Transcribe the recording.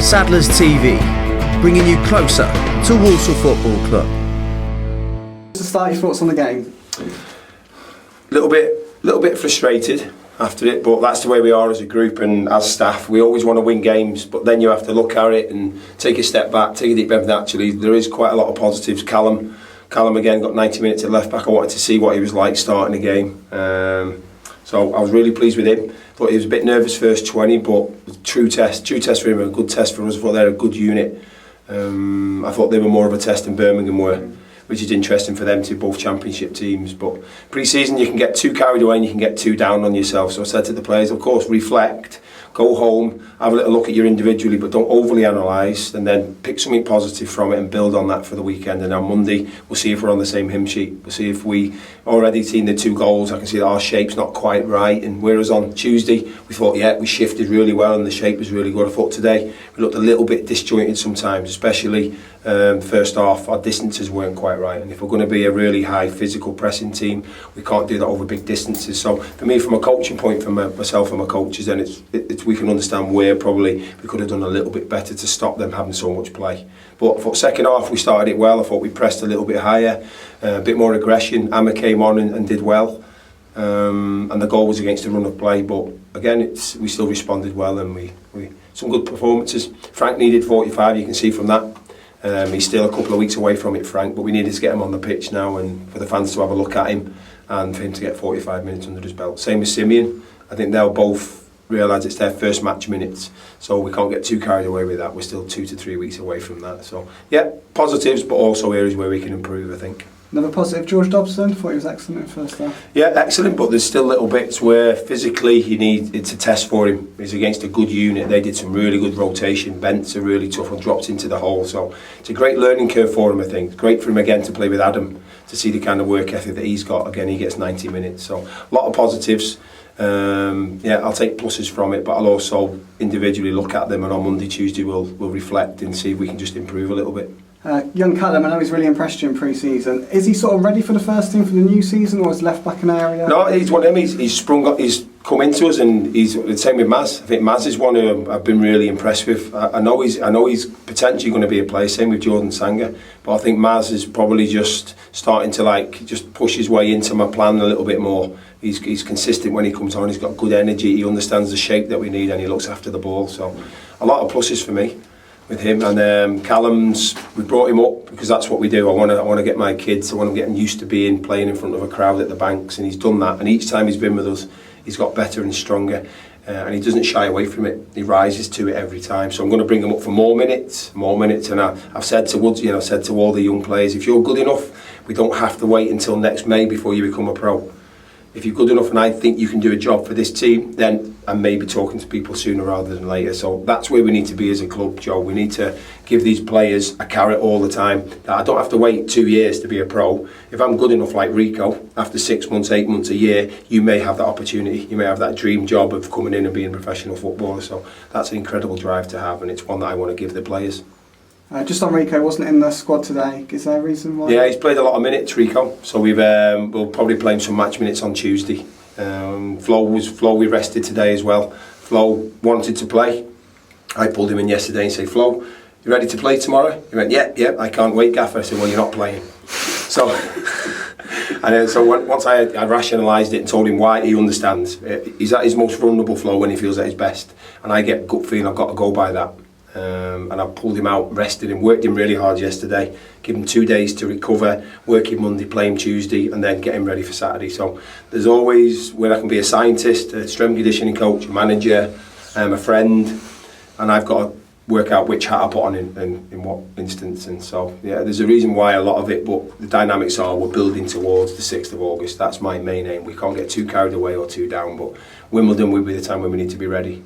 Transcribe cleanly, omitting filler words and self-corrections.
Saddlers TV, bringing you closer to Walsall Football Club. To start, your thoughts on the game? Little bit frustrated after it, but that's the way we are as a group and as staff. We always want to win games, but then you have to look at it and take a step back, take a deep breath. Actually, there is quite a lot of positives. Callum again got 90 minutes at left back. I wanted to see what he was like starting the game. So I was really pleased with him. Thought he was a bit nervous first 20, but true test for him, a good test for us. I thought they're a good unit. I thought they were more of a test than Birmingham were, which is interesting for them to both championship teams. But pre-season you can get too carried away and you can get too down on yourself. So I said to the players, of course, reflect, go home, have a little look at you individually, but don't overly analyse, and then pick something positive from it and build on that for the weekend. And on Monday we'll see if we're on the same hymn sheet. We'll see if we already seen the 2 goals. I can see that our shape's not quite right, and whereas on Tuesday we thought we shifted really well and the shape was really good. I thought today we looked a little bit disjointed sometimes, especially first half. Our distances weren't quite right, and if we're going to be a really high physical pressing team, we can't do that over big distances. So for me, from a coaching point, from myself and my coaches, then it's we can understand where probably we could have done a little bit better to stop them having so much play. But for second half we started it well. I thought we pressed a little bit higher, a bit more aggression. Amma came on and did well, and the goal was against the run of play, but again we still responded well, and we some good performances. Frank needed 45, you can see from that. He's still a couple of weeks away from it, Frank, but we needed to get him on the pitch now and for the fans to have a look at him and for him to get 45 minutes under his belt. Same as Simeon. I think they'll both realise it's their first match minutes, so we can't get too carried away with that. We're still 2 to 3 weeks away from that. So yeah, positives, but also areas where we can improve, I think. Another positive, George Dobson. Thought he was excellent in first half. Yeah, excellent, but there's still little bits where physically it's a test for him. He's against a good unit. They did some really good rotation. Bents are really tough and dropped into the hole. So it's a great learning curve for him, I think. Great for him again to play with Adam, to see the kind of work ethic that he's got. Again, he gets 90 minutes. So a lot of positives. I'll take pluses from it, but I'll also individually look at them, and on Monday, Tuesday we'll reflect and see if we can just improve a little bit. Young Callum, I know he's really impressed you in pre-season. Is he sort of ready for the first team for the new season, or is left back an area? No, he's one of them. He's sprung up. He's come into us, and he's the same with Maz. I think Maz is one who I've been really impressed with. I know he's potentially going to be a player. Same with Jordan Sanger, but I think Maz is probably just starting to just push his way into my plan a little bit more. He's consistent when he comes on. He's got good energy. He understands the shape that we need, and he looks after the ball. So a lot of pluses for me with him. And Callum's, we brought him up because that's what we do. I want to get my kids, I want them getting used to playing in front of a crowd at the Banks, and he's done that, and each time he's been with us he's got better and stronger, and he doesn't shy away from it. He rises to it every time. So I'm going to bring him up for more minutes, and I've said to Woods, I've said to all the young players, if you're good enough, we don't have to wait until next May before you become a pro. If you're good enough and I think you can do a job for this team, then I'm maybe talking to people sooner rather than later. So that's where we need to be as a club, Joe. We need to give these players a carrot all the time. That I don't have to wait 2 years to be a pro. If I'm good enough like Rico, after 6 months, 8 months, a year, you may have that opportunity. You may have that dream job of coming in and being a professional footballer. So that's an incredible drive to have, and it's one that I want to give the players. Just on Rico, wasn't in the squad today. Is there a reason why? Yeah, he's played a lot of minutes, Rico. So we'll probably play him some match minutes on Tuesday. Flo, we rested today as well. Flo wanted to play. I pulled him in yesterday and said, Flo, you ready to play tomorrow? He went, yeah, I can't wait, Gaffer. I said, well, you're not playing. So, once I rationalised it and told him why, he understands. He's at his most vulnerable, Flo, when he feels at his best. And I get gut feeling I've got to go by that. And I pulled him out, rested him, worked him really hard yesterday, give him 2 days to recover, work him Monday, play him Tuesday, and then get him ready for Saturday. So there's always where I can be a scientist, a strength conditioning coach, a manager, a friend, and I've got to work out which hat I put on in what instance. And so yeah, there's a reason why a lot of it, but the dynamics are we're building towards the 6th of August. That's my main aim. We can't get too carried away or too down, but Wimbledon will be the time when we need to be ready.